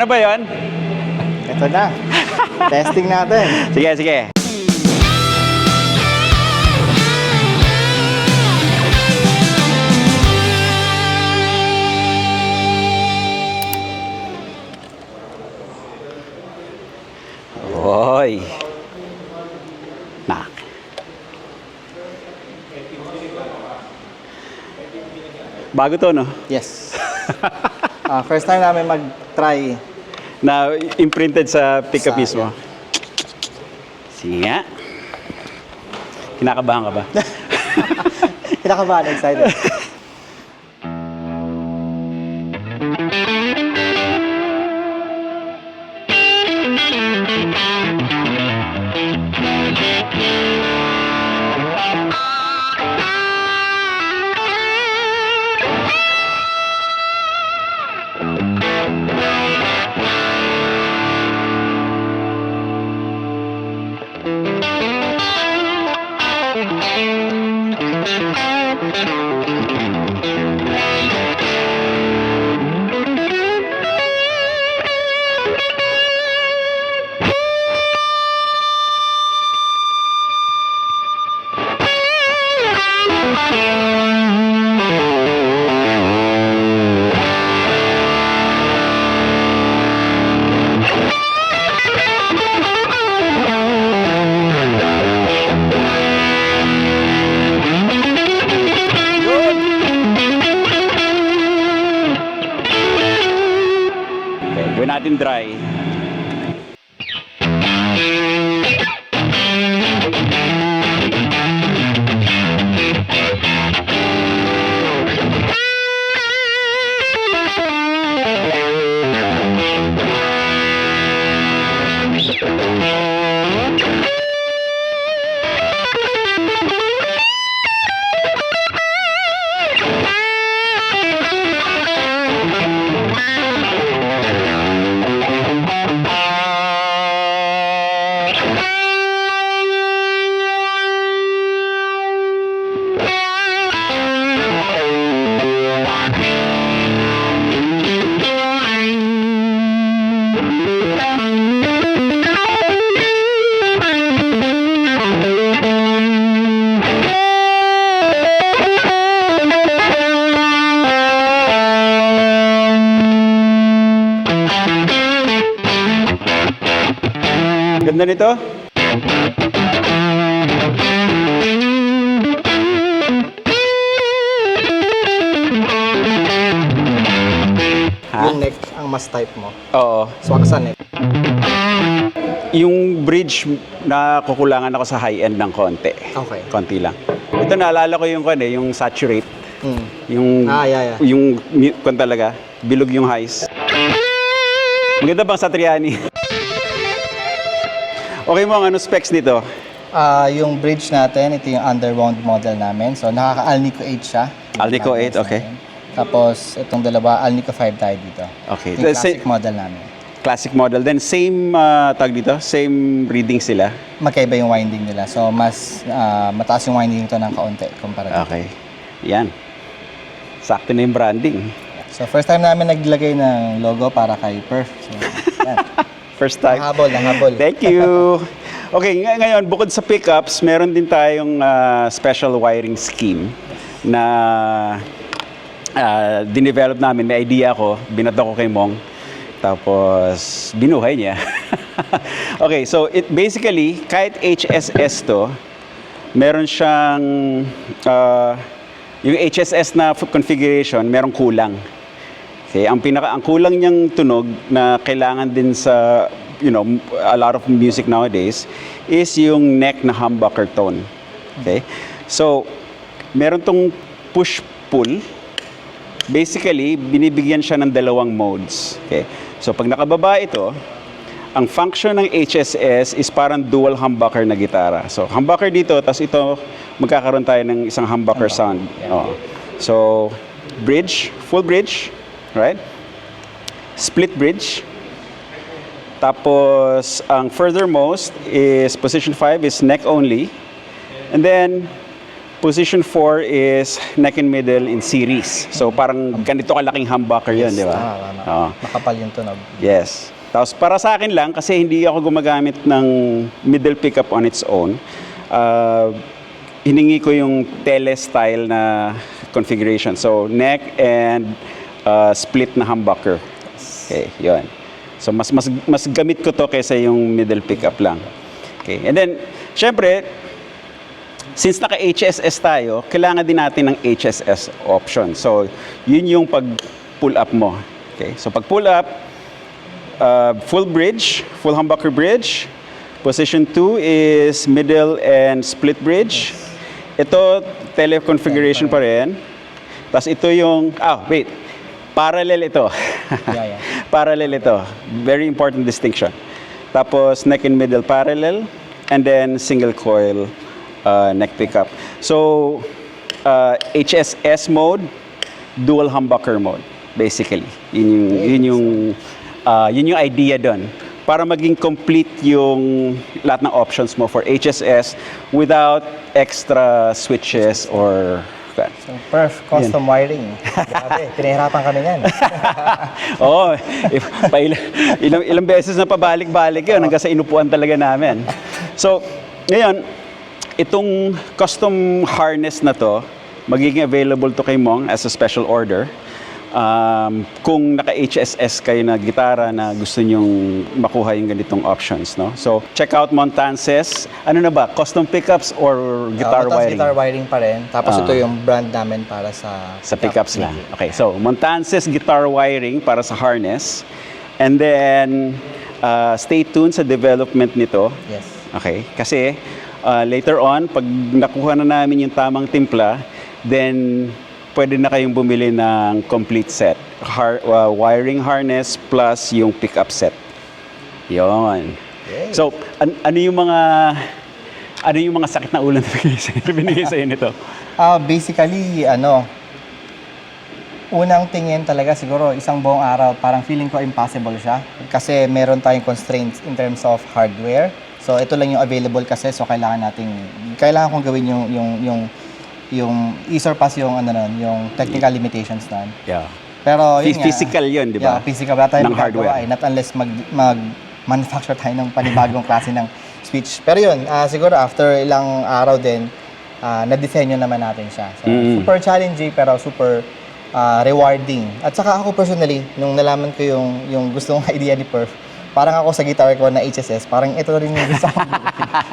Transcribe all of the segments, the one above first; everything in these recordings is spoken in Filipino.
Yan na ba yun? Ito na. Testing natin. Sige, sige. Hoy. Nak. Bago to, no? Yes. First time namin mag-try. Na imprinted sa pickup Sa- mismo. Sige nga. Kinakabahan ka ba? Kinakabahan, excited. Okay, gawin natin dry. Ganda nito. Ha? Yung neck, ang mas type mo. Oo. Swak sa neck. Yung bridge na kukulangan ako sa high-end ng konti. Okay. Konti lang. Ito naalala ko yung yung saturate. Mm. Yung Yeah. yung kung talaga bilog yung highs. Maganda bang Satriani? Okay mo ang specs nito? Yung bridge natin, ito yung underwound model namin. So, nakaka-Alnico 8 siya. Alnico 8, okay. Natin. Tapos, itong dalawa, Alnico 5 tayo dito. Okay. Yung classic model namin. Classic model. Then same tag dito? Same reading sila? Magkaiba yung winding nila. So, mas mataas yung winding nito ng kaunti kumpara dito. Okay. Yan. Sakto na yung branding. So, first time namin naglagay ng logo para kay Perf. So, yan. First time. Nahabol. Thank you. Okay, ngayon, bukod sa pickups, meron din tayong special wiring scheme na dinevelop namin. May idea ko, binato ko kay Mong. Tapos, binuhay niya. Okay, so it basically, kahit HSS to, meron siyang, yung HSS na configuration, merong kulang. Okay, ang kulang niyang tunog na kailangan din sa, a lot of music nowadays is yung neck na humbucker tone. Okay? So, meron tong push-pull. Basically, binibigyan siya ng dalawang modes. Okay? So, pag nakababa ito, ang function ng HSS is parang dual humbucker na gitara. So, humbucker dito, tapos ito, magkakaroon tayo ng isang humbucker sound. Oh. So, bridge, full bridge, right? Split bridge. Tapos, ang furthermost is position 5 is neck only. And then, Position 4 is neck and middle in series. So parang ganito kalaking humbucker yun, di ba? Tama. Oo. Makapal yung tunog. Yes. Tapos para sa akin lang, kasi hindi ako gumagamit ng middle pickup on its own, hiningi ko yung tele-style na configuration. So neck and split na humbucker. Okay, yun. So mas gamit ko to kaysa yung middle pickup lang. Okay. And then, syempre, since naka-HSS tayo, kailangan din natin ng HSS option. So, yun yung pag-pull up mo. Okay? So, pag-pull up, full bridge, full humbucker bridge. Position 2 is middle and split bridge. Ito, tele-configuration pa rin. Tapos ito yung, parallel ito. Yeah. Parallel ito. Very important distinction. Tapos, neck and middle parallel. And then, single coil neck pickup. So, HSS mode, dual humbucker mode, basically. Yun yung idea doon. Para maging complete yung lahat ng options mo for HSS without extra switches or... So, perf, custom wiring. Grabe, pinahirapan kami yan. Oo, ilang beses na pabalik-balik yun hanggang sa inupuan talaga namin. So, ngayon, itong custom harness na to, magiging available to kay Mong as a special order. Kung naka-HSS kayo na gitara na gusto nyong makuha yung ganitong options, no? So, check out Montances. Ano na ba? Custom pickups or guitar wiring? Guitar wiring pa rin. Tapos ito yung brand namin para sa pickups lang. Okay, so Montances guitar wiring para sa harness. And then, stay tuned sa development nito. Yes. Okay, kasi later on, pag nakuha na namin yung tamang timpla, then pwede na kayong bumili ng complete set. Wiring harness plus yung pickup set. Yon. Okay. So, ano yung mga sakit na ulo na binigay sa'yo nito? Basically, unang tingin talaga siguro isang buong araw, parang feeling ko impossible siya. Kasi meron tayong constraints in terms of hardware. So, ito lang yung available kasi, so kailangan kong gawin yung i-surpass yung yung technical limitations nun. Yeah. Pero yun Physical yun, di ba? Yeah, physical. Wala tayong ng hardware. not unless mag-manufacture tayo ng panibagong klase ng switch. Pero yun, siguro after ilang araw din, na-disenyo naman natin siya. So, super challenging pero super rewarding. At saka ako personally, nung nalaman ko yung gustong idea ni Perf, parang ako sa guitar ko na HSS, parang ito rin yung gusto ko.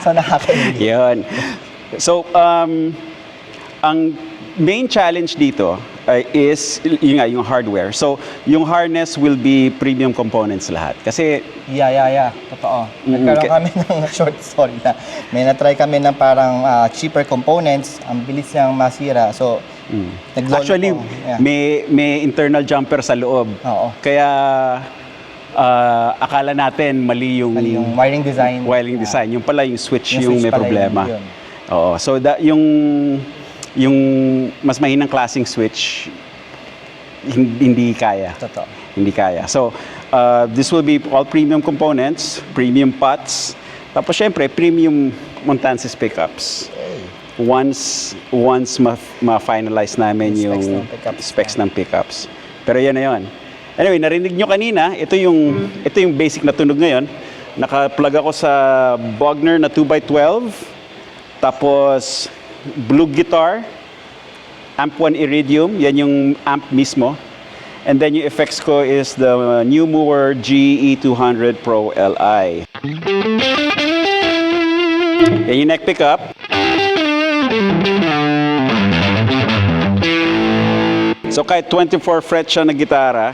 So nakaka-enjoy. Yun. So, ang main challenge dito is yung hardware. So, yung harness will be premium components lahat. Kasi... Yeah. Totoo. Nagkaroon kami ng short story na may na-try kami ng parang cheaper components. Ang bilis niyang masira. So, actually, may internal jumper sa loob. Oo. Kaya, akala natin mali yung wiring design. Wiring design. Yung pala yung switch yung switch may pala problema. yun. Oo. So, yung mas mahinang klaseng switch, hindi kaya. Totoo. Hindi kaya. So, this will be all premium components, premium pots, tapos syempre, premium Montances pickups. Okay. Once ma-finalize namin yung specs ng pickups. Pero yan na yun. Anyway, narinig nyo kanina, ito yung basic na tunog ngayon. Naka-plug ako sa Bogner na 2x12, tapos Blue Guitar, Amp 1 Iridium, yan yung amp mismo. And then yung effects ko is the new Mooer GE200 Pro Li. Yan yung neck pickup. So kahit 24 fret siya na gitara,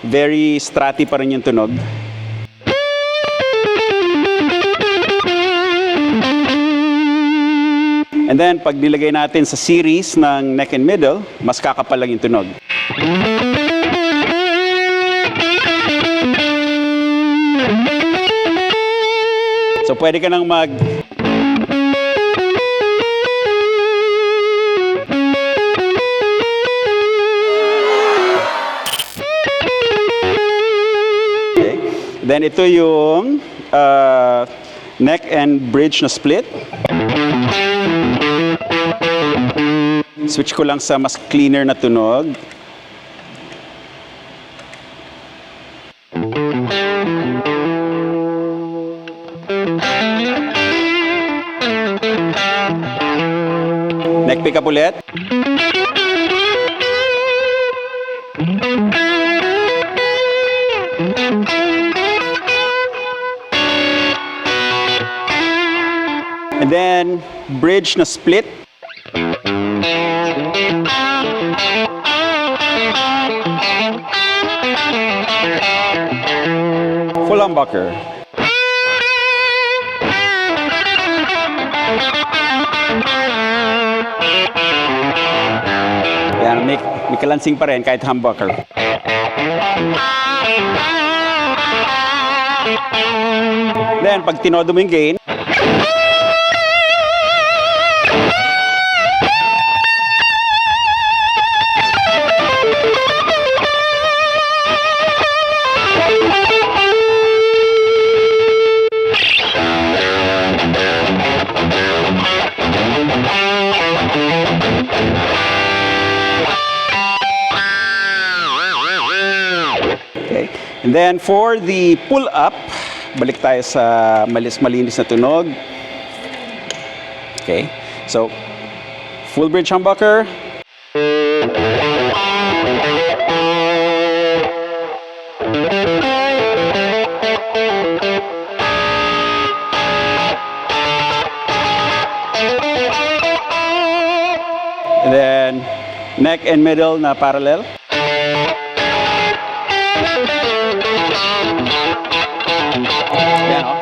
very stratty pa rin yung tunog. And then, pag nilagay natin sa series ng neck and middle, mas kakapal lang yung tunog. So, pwede ka nang Okay. Then, ito yung neck and bridge na split. Switch ko lang sa mas cleaner na tunog. Neck pickup ulit. And then, bridge na split. Full humbucker. Yan, may kalansing pa rin kahit humbucker. Then, pag tinodo mo yung gain, okay. And then for the pull up, balik tayo sa malinis na tunog. Okay. So, full bridge humbucker. And then neck and middle na parallel. Yan, oh.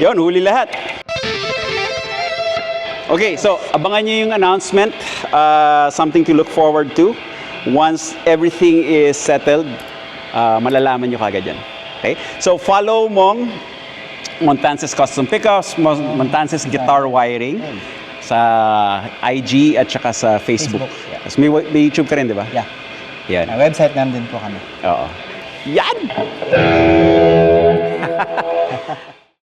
Yun, huli lahat. Okay, so abangan nyo yung announcement. Something to look forward to. Once everything is settled, malalaman nyo kagad yan. Okay? So follow Mong, Montances Custom Pickups, Montances Guitar Wiring sa IG at saka sa Facebook. Yeah. Tapos may YouTube ka rin, di ba? Yeah. Yan. Website namin din po kami. Oo. Yan!